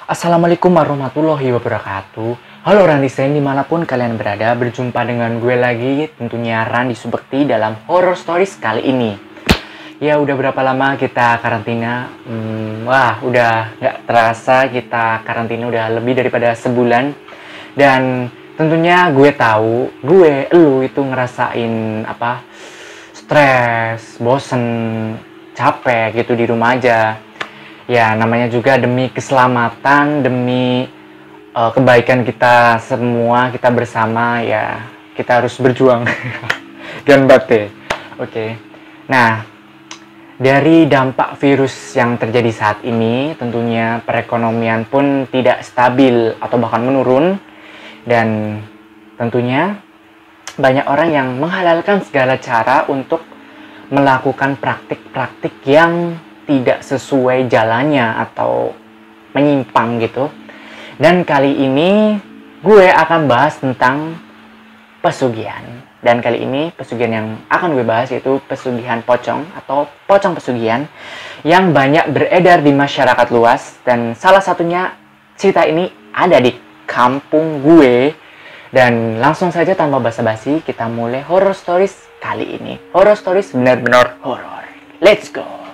Assalamualaikum warahmatullahi wabarakatuh. Halo Randizen, dimanapun kalian berada, berjumpa dengan gue lagi, tentunya Randi Subekti dalam Horror Stories kali ini. Ya udah berapa lama kita karantina? Udah nggak terasa kita karantina udah lebih daripada sebulan. Dan tentunya gue tahu, lu itu ngerasain stres, bosen, capek gitu di rumah aja. Ya, namanya juga demi keselamatan, demi kebaikan kita semua, kita bersama, ya kita harus berjuang. Ganbate. Oke. Nah, dari dampak virus yang terjadi saat ini, tentunya perekonomian pun tidak stabil atau bahkan menurun. Dan tentunya banyak orang yang menghalalkan segala cara untuk melakukan praktik-praktik yang tidak sesuai jalannya atau menyimpang gitu. Dan kali ini gue akan bahas tentang pesugihan. Dan kali ini pesugihan yang akan gue bahas yaitu pesugihan pocong atau pocong pesugihan yang banyak beredar di masyarakat luas. Dan salah satunya cerita ini ada di kampung gue. Dan langsung saja tanpa basa-basi kita mulai horror stories kali ini. Horror stories benar-benar horror. Let's go.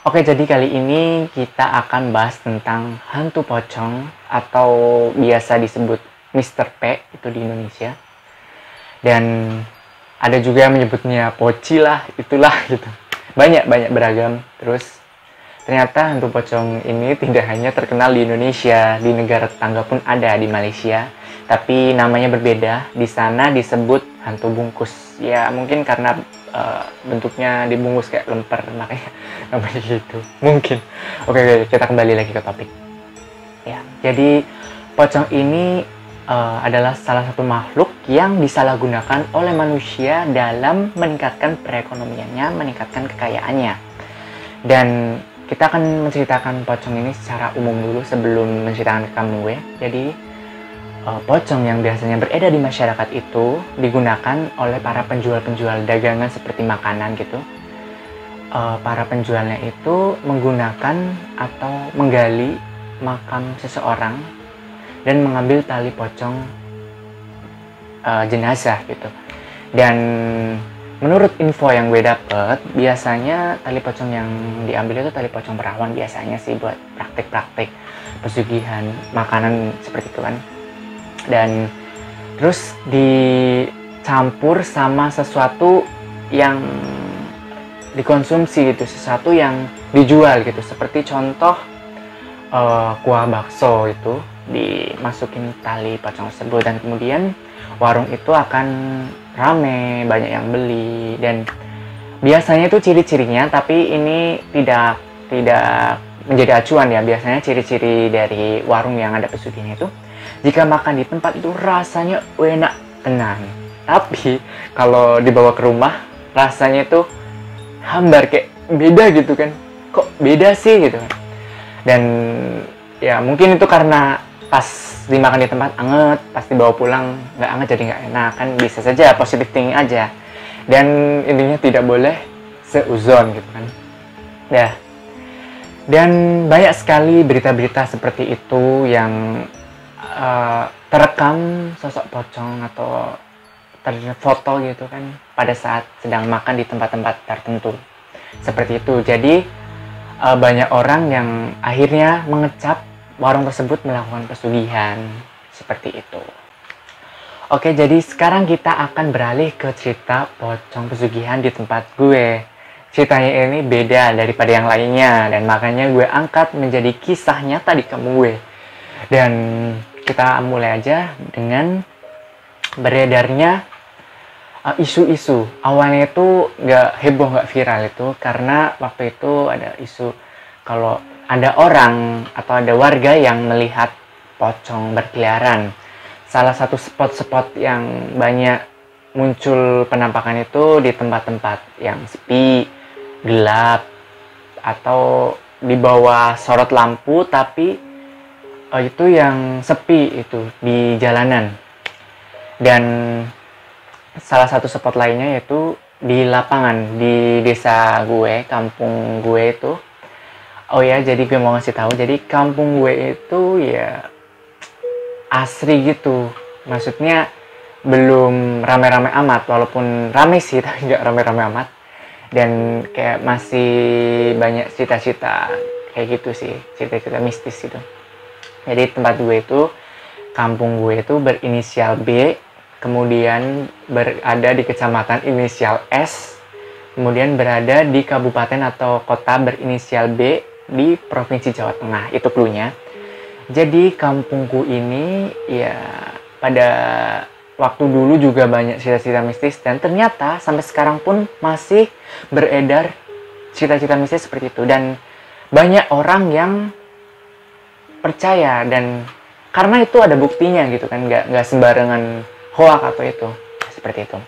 Oke, jadi kali ini kita akan bahas tentang hantu pocong atau biasa disebut Mr. P itu di Indonesia. Dan ada juga yang menyebutnya poci lah, itulah gitu. Banyak beragam. Terus ternyata hantu pocong ini tidak hanya terkenal di Indonesia, di negara tetangga pun ada, di Malaysia. Tapi namanya berbeda. Di sana disebut hantu bungkus. Ya mungkin karena bentuknya dibungkus kayak lemper, makanya namanya gitu mungkin. Oke, kita kembali lagi ke topik ya. Jadi pocong ini adalah salah satu makhluk yang disalahgunakan oleh manusia dalam meningkatkan perekonomiannya, meningkatkan kekayaannya. Dan kita akan menceritakan pocong ini secara umum dulu sebelum menceritakan ke kamu gue. Jadi pocong yang biasanya beredar di masyarakat itu digunakan oleh para penjual-penjual dagangan seperti makanan gitu. Para penjualnya itu menggunakan atau menggali makam seseorang dan mengambil tali pocong jenazah gitu. Dan menurut info yang gue dapet, biasanya tali pocong yang diambil itu tali pocong perawan biasanya sih buat praktik-praktik pesugihan makanan seperti itu kan. Dan terus dicampur sama sesuatu yang dikonsumsi gitu, sesuatu yang dijual gitu, seperti contoh kuah bakso itu dimasukin tali pocong tersebut, dan kemudian warung itu akan rame, banyak yang beli. Dan biasanya itu ciri-cirinya, tapi ini tidak menjadi acuan ya. Biasanya ciri-ciri dari warung yang ada pesugihannya itu, jika makan di tempat itu rasanya enak tenang, tapi kalau dibawa ke rumah rasanya itu hambar, kayak beda gitu kan. Kok beda sih gitu kan. Dan ya mungkin itu karena pas dimakan di tempat anget, pas dibawa pulang nggak anget jadi nggak enak kan, bisa saja positive thinking aja. Dan intinya tidak boleh seuzon gitu kan ya. Dan banyak sekali berita-berita seperti itu yang terekam sosok pocong atau terfoto gitu kan pada saat sedang makan di tempat-tempat tertentu seperti itu. Jadi banyak orang yang akhirnya mengecap warung tersebut melakukan pesugihan seperti itu. Oke, jadi sekarang kita akan beralih ke cerita pocong pesugihan di tempat gue. Ceritanya ini beda daripada yang lainnya, dan makanya gue angkat menjadi kisah nyata di kampung gue. Dan kita mulai aja dengan beredarnya isu-isu. Awalnya itu nggak heboh, nggak viral itu, karena waktu itu ada isu kalau ada orang atau ada warga yang melihat pocong berkeliaran. Salah satu spot-spot yang banyak muncul penampakan itu di tempat-tempat yang sepi, gelap, atau di bawah sorot lampu, tapi itu yang sepi itu di jalanan. Dan salah satu spot lainnya yaitu di lapangan di desa gue, kampung gue itu. Oh ya, jadi gue mau ngasih tahu, jadi kampung gue itu ya asri gitu. Maksudnya belum rame-rame amat, walaupun rame sih tapi nggak rame-rame amat. Dan kayak masih banyak cita-cita kayak gitu sih, cita-cita mistis gitu. Jadi tempat gue itu, kampung gue itu berinisial B, kemudian berada di kecamatan inisial S, kemudian berada di kabupaten atau kota berinisial B di Provinsi Jawa Tengah. Itu cluenya. Jadi kampungku ini ya pada waktu dulu juga banyak cita-cita mistis, dan ternyata sampai sekarang pun masih beredar cita-cita mistis seperti itu, dan banyak orang yang percaya, dan karena itu ada buktinya gitu kan, nggak sembarangan hoak atau itu seperti itu.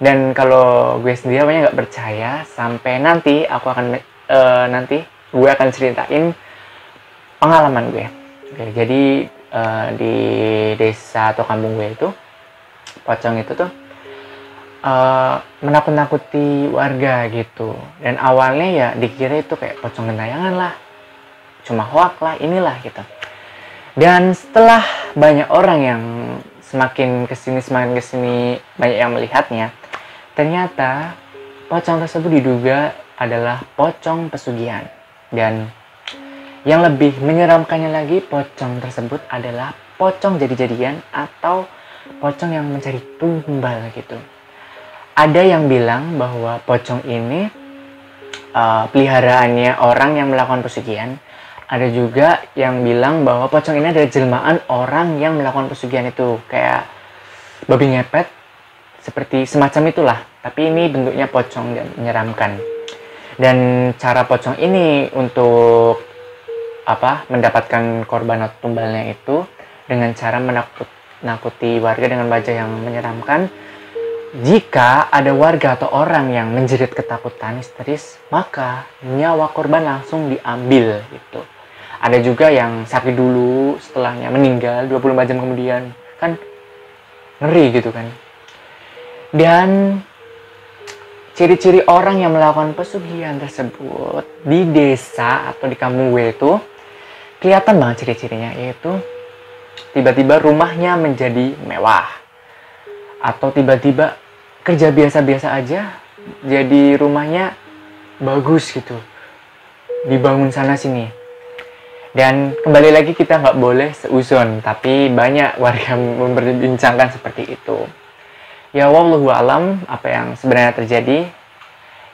Dan kalau gue sendiri banyak nggak percaya, sampai nanti nanti gue akan ceritain pengalaman gue. Oke, jadi di desa atau kampung gue itu, pocong itu tuh menakut-nakuti warga gitu. Dan awalnya ya dikira itu kayak pocong gentayangan lah, cuma hoak lah, inilah gitu. Dan setelah banyak orang yang semakin kesini banyak yang melihatnya, ternyata pocong tersebut diduga adalah pocong pesugihan. Dan yang lebih menyeramkannya lagi, pocong tersebut adalah pocong jadi-jadian atau pocong yang mencari tumbal gitu. Ada yang bilang bahwa pocong ini peliharaannya orang yang melakukan pesugihan. Ada juga yang bilang bahwa pocong ini adalah jelmaan orang yang melakukan pesugihan itu, kayak babi ngepet, seperti semacam itulah. Tapi ini bentuknya pocong dan menyeramkan. Dan cara pocong ini untuk mendapatkan korban atau tumbalnya itu dengan cara menakuti warga dengan wajah yang menyeramkan. Jika ada warga atau orang yang menjerit ketakutan histeris, maka nyawa korban langsung diambil gitu. Ada juga yang sakit dulu, setelahnya meninggal 24 jam kemudian. Kan ngeri gitu kan. Dan ciri-ciri orang yang melakukan pesugihan tersebut di desa atau di kampung gue itu kelihatan banget ciri-cirinya, yaitu tiba-tiba rumahnya menjadi mewah, atau tiba-tiba kerja biasa-biasa aja jadi rumahnya bagus gitu, dibangun sana sini. Dan kembali lagi, kita nggak boleh seuzon, tapi banyak warga memperbincangkan seperti itu. Ya wallahu alam apa yang sebenarnya terjadi.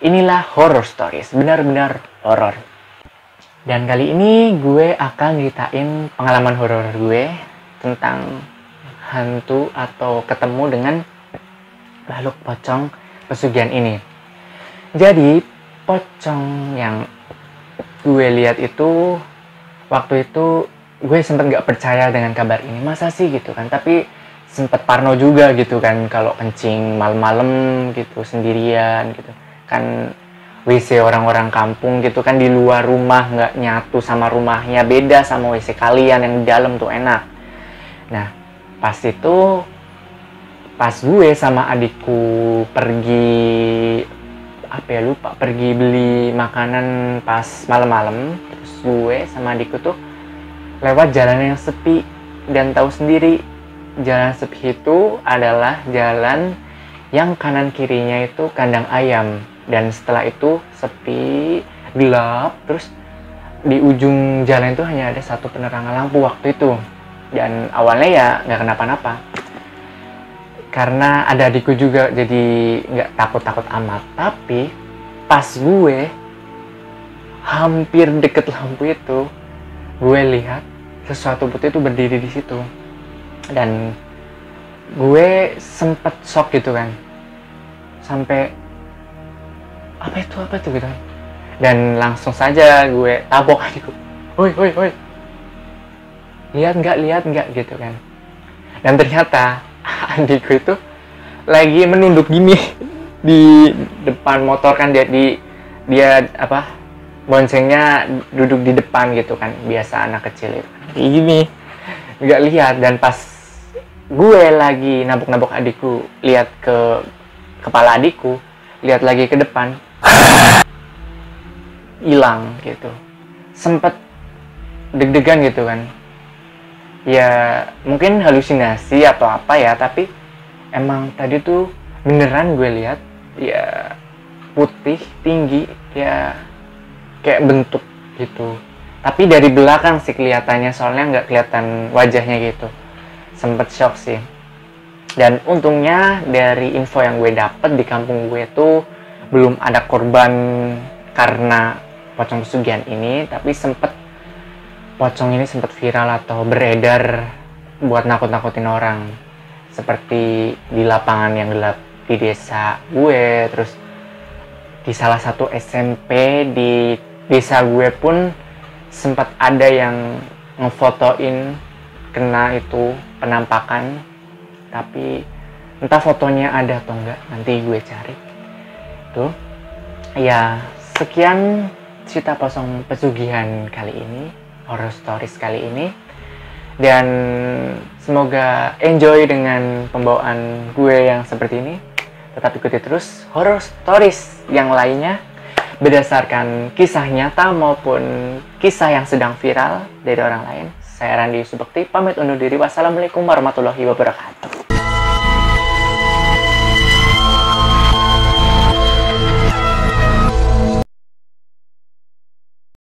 Inilah horror stories, benar-benar horror. Dan kali ini gue akan ceritain pengalaman horor gue tentang hantu atau ketemu dengan makhluk pocong pesugihan ini. Jadi pocong yang gue lihat itu, waktu itu gue sempat nggak percaya dengan kabar ini, masa sih gitu kan. Tapi sempat parno juga gitu kan, kalau kencing malam-malam gitu sendirian gitu kan. WC orang-orang kampung gitu kan di luar rumah, nggak nyatu sama rumahnya, beda sama WC kalian yang di dalam tuh enak. Nah pas gue sama adikku pergi pergi beli makanan pas malam-malam, terus gue sama adikku tuh lewat jalan yang sepi. Dan tahu sendiri, jalan sepi itu adalah jalan yang kanan kirinya itu kandang ayam. Dan setelah itu sepi, gelap, terus di ujung jalan itu hanya ada satu penerangan lampu waktu itu. Dan awalnya ya nggak kenapa-napa, karena ada adikku juga, jadi nggak takut-takut amat. Tapi pas gue hampir deket lampu itu, gue lihat sesuatu putih itu berdiri di situ. Dan gue sempet shock gitu kan, sampai apa itu gitu kan. Dan langsung saja gue tabok adikku, woi lihat nggak gitu kan. Dan ternyata adikku itu lagi menunduk gini di depan motor kan, dia boncengnya duduk di depan gitu kan, biasa anak kecil itu kayak gini, nggak lihat. Dan pas gue lagi nabok adikku, lihat ke kepala adikku, lihat lagi ke depan, hilang gitu. Sempet deg-degan gitu kan. Ya mungkin halusinasi atau apa ya, tapi emang tadi tuh beneran gue lihat ya putih, tinggi, ya kayak bentuk gitu. Tapi dari belakang sih kelihatannya, soalnya nggak kelihatan wajahnya gitu. Sempet shock sih. Dan untungnya dari info yang gue dapet di kampung gue tuh belum ada korban karena pocong pesugihan ini, tapi pocong ini sempet viral atau beredar buat nakut-nakutin orang. Seperti di lapangan yang gelap di desa gue, terus di salah satu SMP di desa gue pun sempat ada yang ngefotoin kena itu penampakan, tapi entah fotonya ada atau enggak, nanti gue cari tuh. Ya sekian cerita pocong pesugihan kali ini, horror stories kali ini, dan semoga enjoy dengan pembawaan gue yang seperti ini. Tetap ikuti terus horror stories yang lainnya berdasarkan kisah nyata maupun kisah yang sedang viral dari orang lain. Saya Randi Subekti, pamit undur diri. Wassalamualaikum warahmatullahi wabarakatuh.